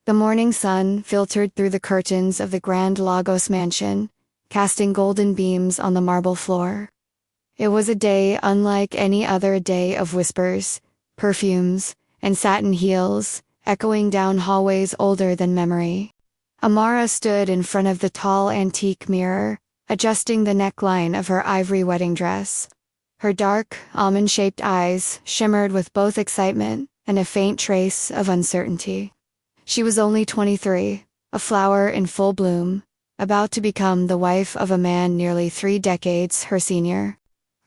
The morning sun filtered through the curtains of the grand Lagos mansion, casting golden beams on the marble floor. It was a day unlike any other day of whispers, perfumes, and satin heels, echoing down hallways older than memory. Amara stood in front of the tall antique mirror, adjusting the neckline of her ivory wedding dress. Her dark, almond-shaped eyes shimmered with both excitement and a faint trace of uncertainty. She was only 23, a flower in full bloom, about to become the wife of a man nearly 3 decades her senior.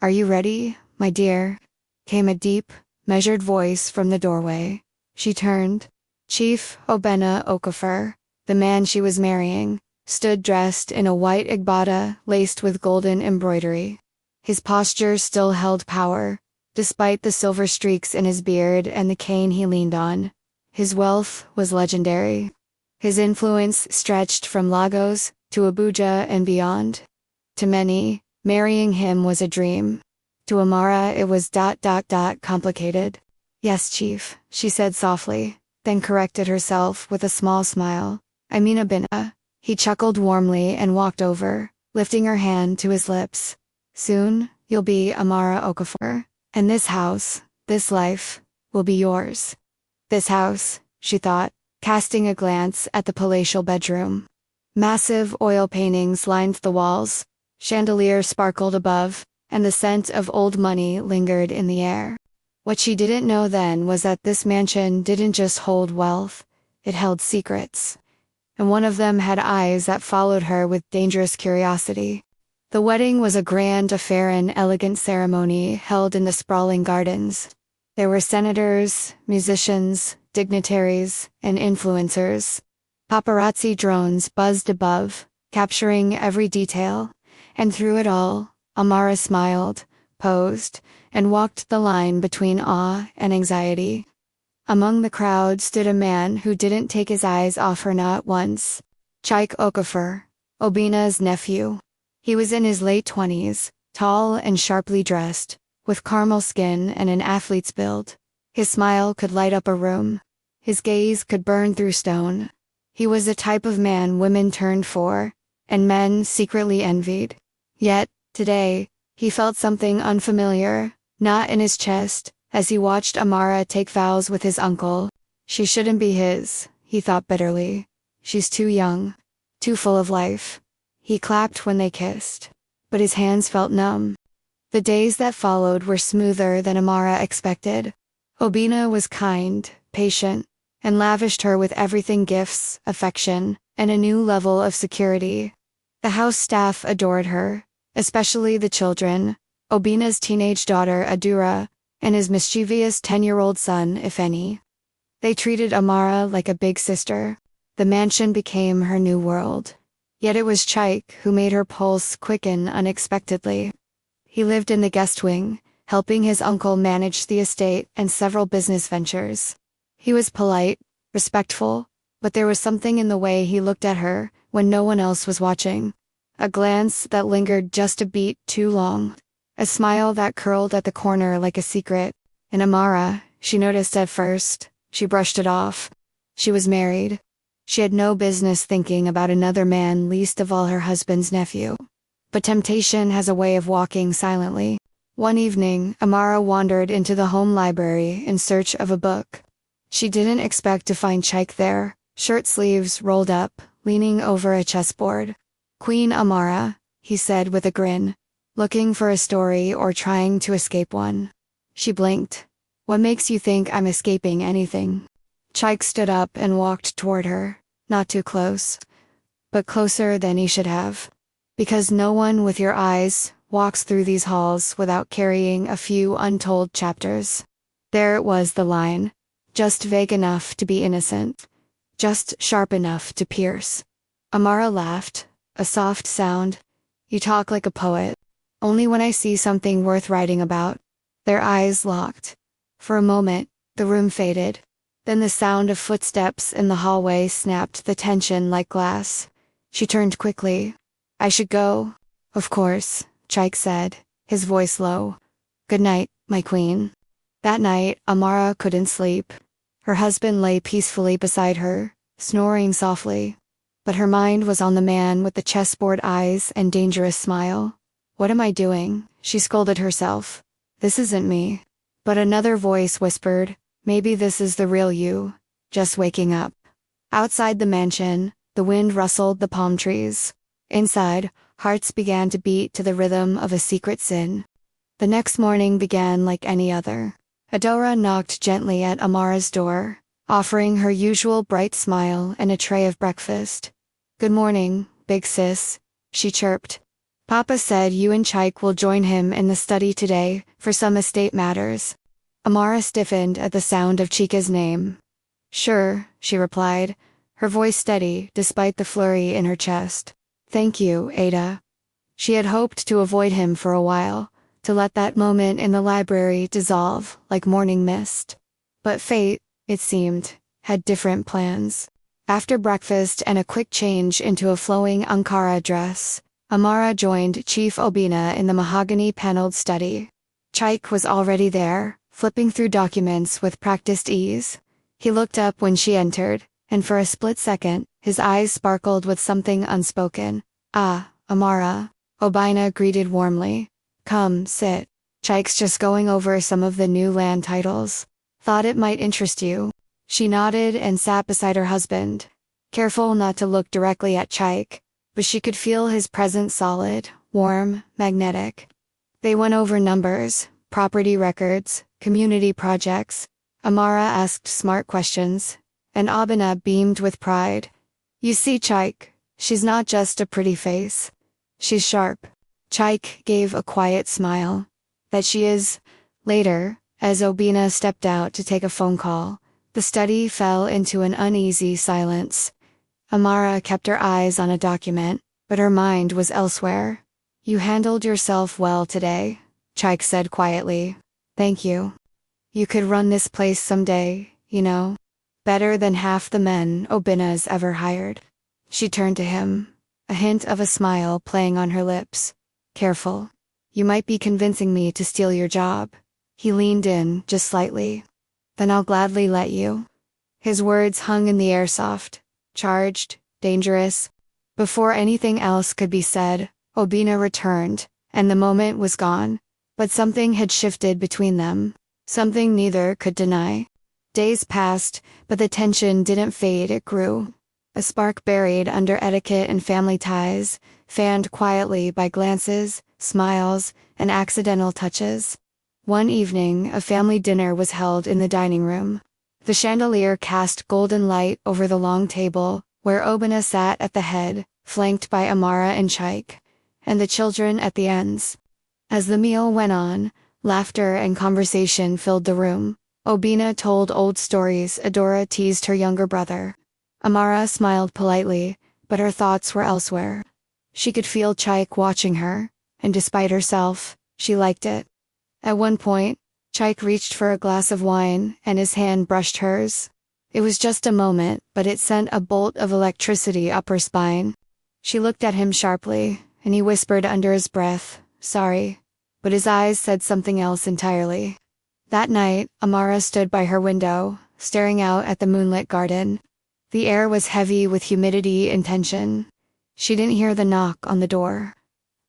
"Are you ready, my dear?" came a deep, measured voice from the doorway. She turned. Chief Obena Okafor, the man she was marrying, stood dressed in a white agbada laced with golden embroidery. His posture still held power, despite the silver streaks in his beard and the cane he leaned on. His wealth was legendary. His influence stretched from Lagos to Abuja and beyond. To many, marrying him was a dream. To Amara it was complicated. "Yes, Chief," she said softly, then corrected herself with a small smile. "I mean Obina." He chuckled warmly and walked over, lifting her hand to his lips. "Soon, you'll be Amara Okafor, and this house, this life, will be yours." This house, she thought, casting a glance at the palatial bedroom. Massive oil paintings lined the walls, chandeliers sparkled above, and the scent of old money lingered in the air. What she didn't know then was that this mansion didn't just hold wealth, it held secrets. And one of them had eyes that followed her with dangerous curiosity. The wedding was a grand affair and elegant ceremony held in the sprawling gardens. There were senators, musicians, dignitaries, and influencers. Paparazzi drones buzzed above, capturing every detail, and through it all, Amara smiled, posed, and walked the line between awe and anxiety. Among the crowd stood a man who didn't take his eyes off her not once. Chike Okafor, Obina's nephew. He was in his late 20s, tall and sharply dressed, with caramel skin and an athlete's build. His smile could light up a room. His gaze could burn through stone. He was the type of man women turned for, and men secretly envied. Yet, today, he felt something unfamiliar, not in his chest, as he watched Amara take vows with his uncle. She shouldn't be his, he thought bitterly. She's too young, too full of life. He clapped when they kissed, but his hands felt numb. The days that followed were smoother than Amara expected. Obina was kind, patient, and lavished her with everything: gifts, affection, and a new level of security. The house staff adored her, especially the children, Obina's teenage daughter Adura, and his mischievous 10-year-old son, Ifeni. They treated Amara like a big sister. The mansion became her new world. Yet it was Chike who made her pulse quicken unexpectedly. He lived in the guest wing, helping his uncle manage the estate and several business ventures. He was polite, respectful, but there was something in the way he looked at her when no one else was watching. A glance that lingered just a beat too long. A smile that curled at the corner like a secret. In Amara, she noticed at first, she brushed it off. She was married. She had no business thinking about another man, least of all her husband's nephew. But temptation has a way of walking silently. One evening, Amara wandered into the home library in search of a book. She didn't expect to find Chike there, shirt sleeves rolled up, leaning over a chessboard. "Queen Amara," he said with a grin. "Looking for a story or trying to escape one?" She blinked. "What makes you think I'm escaping anything?" Chike stood up and walked toward her, not too close, but closer than he should have. "Because no one with your eyes walks through these halls without carrying a few untold chapters." There it was, the line. Just vague enough to be innocent. Just sharp enough to pierce. Amara laughed, a soft sound. "You talk like a poet. Only when I see something worth writing about." Their eyes locked. For a moment, the room faded. Then the sound of footsteps in the hallway snapped the tension like glass. She turned quickly. "I should go." "Of course," Chike said, his voice low. "Good night, my queen." That night, Amara couldn't sleep. Her husband lay peacefully beside her, snoring softly. But her mind was on the man with the chessboard eyes and dangerous smile. What am I doing? She scolded herself. This isn't me. But another voice whispered, maybe this is the real you, just waking up. Outside the mansion, the wind rustled the palm trees. Inside, hearts began to beat to the rhythm of a secret sin. The next morning began like any other. Adora knocked gently at Amara's door, offering her usual bright smile and a tray of breakfast. Good morning, big sis, she chirped. Papa said you and Chike will join him in the study today for some estate matters. Amara stiffened at the sound of Chika's name. Sure, she replied, her voice steady despite the flurry in her chest. Thank you, Ada. She had hoped to avoid him for a while, to let that moment in the library dissolve like morning mist. But fate, it seemed, had different plans. After breakfast and a quick change into a flowing Ankara dress, Amara joined Chief Obina in the mahogany-paneled study. Chike was already there, flipping through documents with practiced ease. He looked up when she entered, and for a split second, his eyes sparkled with something unspoken. Ah, Amara, Obina greeted warmly. Come, sit. Chike's just going over some of the new land titles. Thought it might interest you. She nodded and sat beside her husband, careful not to look directly at Chike, but she could feel his presence solid, warm, magnetic. They went over numbers, property records, community projects. Amara asked smart questions, and Obina beamed with pride. You see, Chike, she's not just a pretty face. She's sharp. Chike gave a quiet smile. That she is. Later, as Obina stepped out to take a phone call, the study fell into an uneasy silence. Amara kept her eyes on a document, but her mind was elsewhere. You handled yourself well today, Chike said quietly. Thank you. You could run this place someday, you know. Better than half the men Obina's ever hired. She turned to him, a hint of a smile playing on her lips. Careful. You might be convincing me to steal your job. He leaned in, just slightly. Then I'll gladly let you. His words hung in the air soft, charged, dangerous. Before anything else could be said, Obina returned, and the moment was gone. But something had shifted between them. Something neither could deny. Days passed, but the tension didn't fade, it grew. A spark buried under etiquette and family ties, fanned quietly by glances, smiles, and accidental touches. One evening, a family dinner was held in the dining room. The chandelier cast golden light over the long table, where Obina sat at the head, flanked by Amara and Chike, and the children at the ends. As the meal went on, laughter and conversation filled the room. Obina told old stories Adora teased her younger brother. Amara smiled politely, but her thoughts were elsewhere. She could feel Chike watching her, and despite herself, she liked it. At one point, Chike reached for a glass of wine, and his hand brushed hers. It was just a moment, but it sent a bolt of electricity up her spine. She looked at him sharply, and he whispered under his breath, sorry, but his eyes said something else entirely. That night, Amara stood by her window, staring out at the moonlit garden. The air was heavy with humidity and tension. She didn't hear the knock on the door.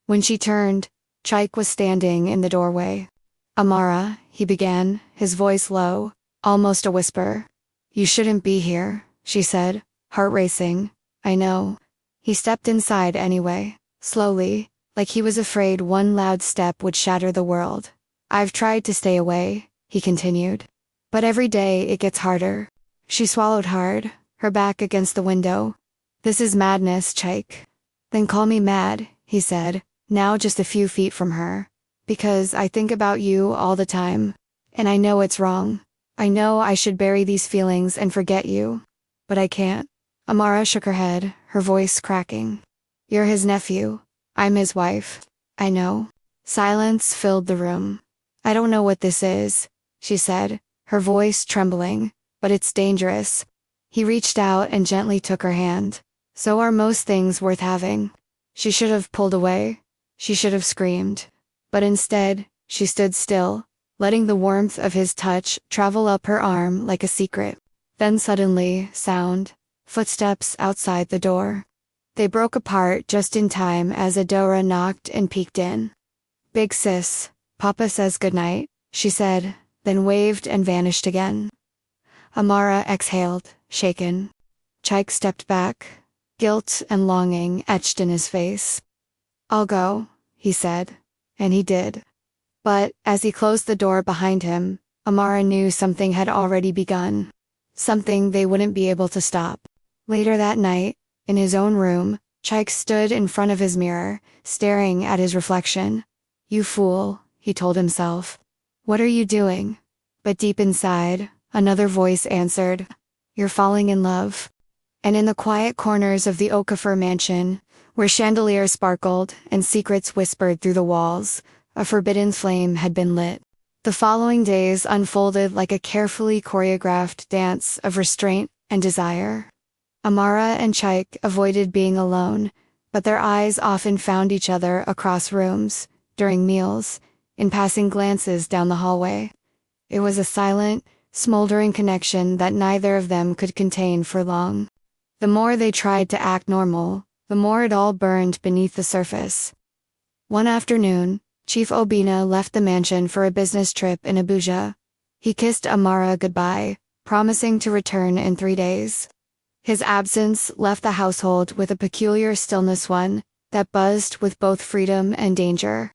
When she turned, Chike was standing in the doorway. Amara, he began, his voice low, almost a whisper. You shouldn't be here, she said, heart racing. I know. He stepped inside anyway, slowly, like he was afraid one loud step would shatter the world. I've tried to stay away, he continued. But every day it gets harder. She swallowed hard, her back against the window. This is madness, Chike. Then call me mad, he said, now just a few feet from her. Because I think about you all the time. And I know it's wrong. I know I should bury these feelings and forget you. But I can't. Amara shook her head, her voice cracking. You're his nephew. I'm his wife. I know. Silence filled the room. I don't know what this is, she said, her voice trembling, but it's dangerous. He reached out and gently took her hand. So are most things worth having. She should have pulled away. She should have screamed. But instead, she stood still, letting the warmth of his touch travel up her arm like a secret. Then suddenly, sound. footsteps outside the door. They broke apart just in time as Adora knocked and peeked in. "Big sis, Papa says goodnight," she said, then waved and vanished again. Amara exhaled, shaken. Chike stepped back, guilt and longing etched in his face. "I'll go," he said, and he did. But, as he closed the door behind him, Amara knew something had already begun. Something they wouldn't be able to stop. Later that night, in his own room, Chike stood in front of his mirror, staring at his reflection. "You fool," he told himself. "What are you doing?" But deep inside, another voice answered, "You're falling in love." And in the quiet corners of the Okafor mansion, where chandeliers sparkled and secrets whispered through the walls, a forbidden flame had been lit. The following days unfolded like a carefully choreographed dance of restraint and desire. Amara and Chike avoided being alone, but their eyes often found each other across rooms, during meals, in passing glances down the hallway. It was a silent, smoldering connection that neither of them could contain for long. The more they tried to act normal, the more it all burned beneath the surface. One afternoon, Chief Obina left the mansion for a business trip in Abuja. He kissed Amara goodbye, promising to return in 3 days. His absence left the household with a peculiar stillness, one that buzzed with both freedom and danger.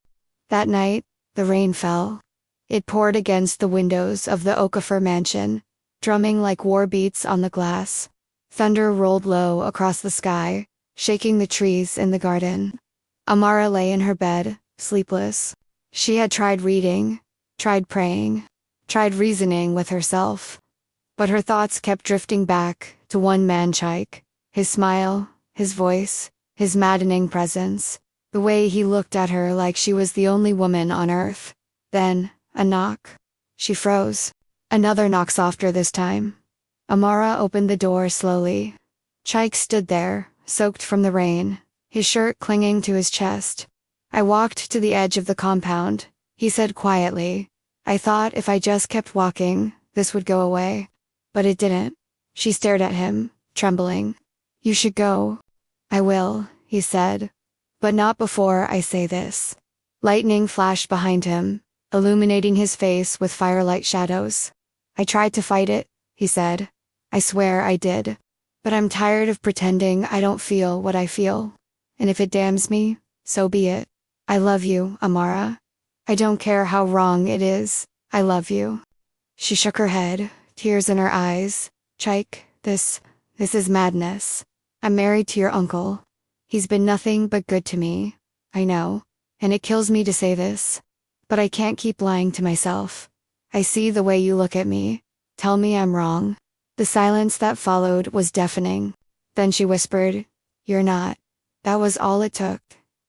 That night, the rain fell. It poured against the windows of the Okafor mansion, drumming like war beats on the glass. Thunder rolled low across the sky, shaking the trees in the garden. Amara lay in her bed, sleepless. She had tried reading, tried praying, tried reasoning with herself. But her thoughts kept drifting back to one man, Chike. His smile, his voice, his maddening presence, the way he looked at her like she was the only woman on earth. Then, a knock. She froze. Another knock, softer this time. Amara opened the door slowly. Chike stood there, soaked from the rain, his shirt clinging to his chest. "I walked to the edge of the compound," he said quietly. "I thought if I just kept walking, this would go away. But it didn't." She stared at him, trembling. "You should go." "I will," he said. "But not before I say this." Lightning flashed behind him, illuminating his face with firelight shadows. "I tried to fight it," he said. "I swear I did. But I'm tired of pretending I don't feel what I feel. And if it damns me, so be it. I love you, Amara. I don't care how wrong it is, I love you." She shook her head, tears in her eyes. "Chike, this is madness. I'm married to your uncle. He's been nothing but good to me. I know, and it kills me to say this. But I can't keep lying to myself. I see the way you look at me. Tell me I'm wrong." The silence that followed was deafening. Then she whispered, "You're not." That was all it took.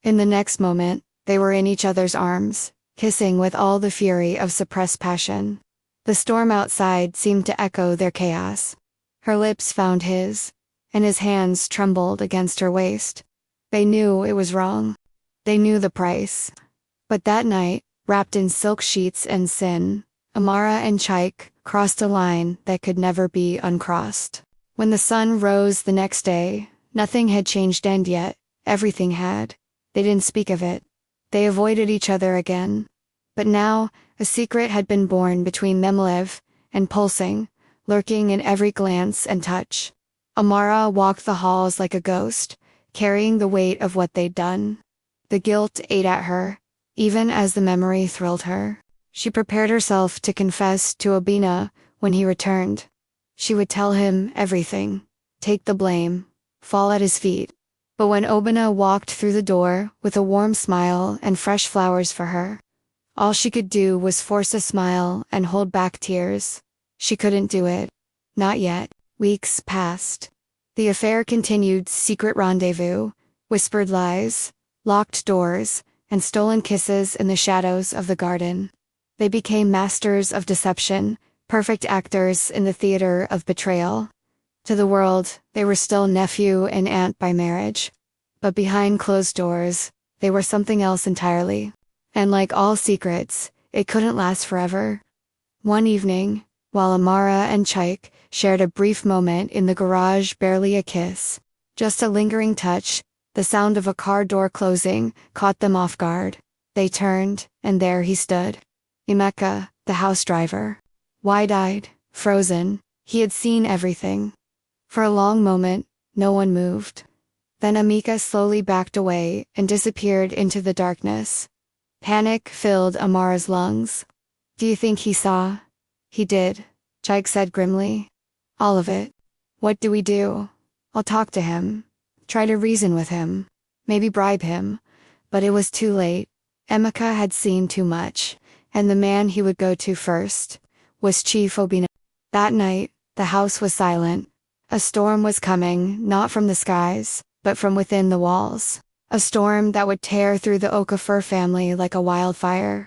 In the next moment, they were in each other's arms, kissing with all the fury of suppressed passion. The storm outside seemed to echo their chaos. Her lips found his, and his hands trembled against her waist. They knew it was wrong. They knew the price. But that night, wrapped in silk sheets and sin, Amara and Chike crossed a line that could never be uncrossed. When the sun rose the next day, nothing had changed, and yet, everything had. They didn't speak of it. They avoided each other again. But now, a secret had been born between them, live and pulsing, lurking in every glance and touch. Amara walked the halls like a ghost, carrying the weight of what they'd done. The guilt ate at her, even as the memory thrilled her. She prepared herself to confess to Obina when he returned. She would tell him everything, take the blame, fall at his feet. But when Obina walked through the door with a warm smile and fresh flowers for her, all she could do was force a smile and hold back tears. She couldn't do it. Not yet. Weeks passed. The affair continued: secret rendezvous, whispered lies, locked doors, and stolen kisses in the shadows of the garden. They became masters of deception, perfect actors in the theater of betrayal. To the world, they were still nephew and aunt by marriage. But behind closed doors, they were something else entirely. And like all secrets, it couldn't last forever. One evening, while Amara and Chike shared a brief moment in the garage, barely a kiss. Just a lingering touch, the sound of a car door closing, caught them off guard. They turned, and there he stood. Emeka, the house driver. Wide-eyed, frozen, he had seen everything. For a long moment, no one moved. Then Emeka slowly backed away and disappeared into the darkness. Panic filled Amara's lungs. "Do you think he saw?" "He did," Chike said grimly. "All of it." "What do we do?" "I'll talk to him. Try to reason with him. Maybe bribe him." But it was too late. Emeka had seen too much, and the man he would go to first was Chief Obina. That night, the house was silent. A storm was coming, not from the skies, but from within the walls. A storm that would tear through the Okafor family like a wildfire.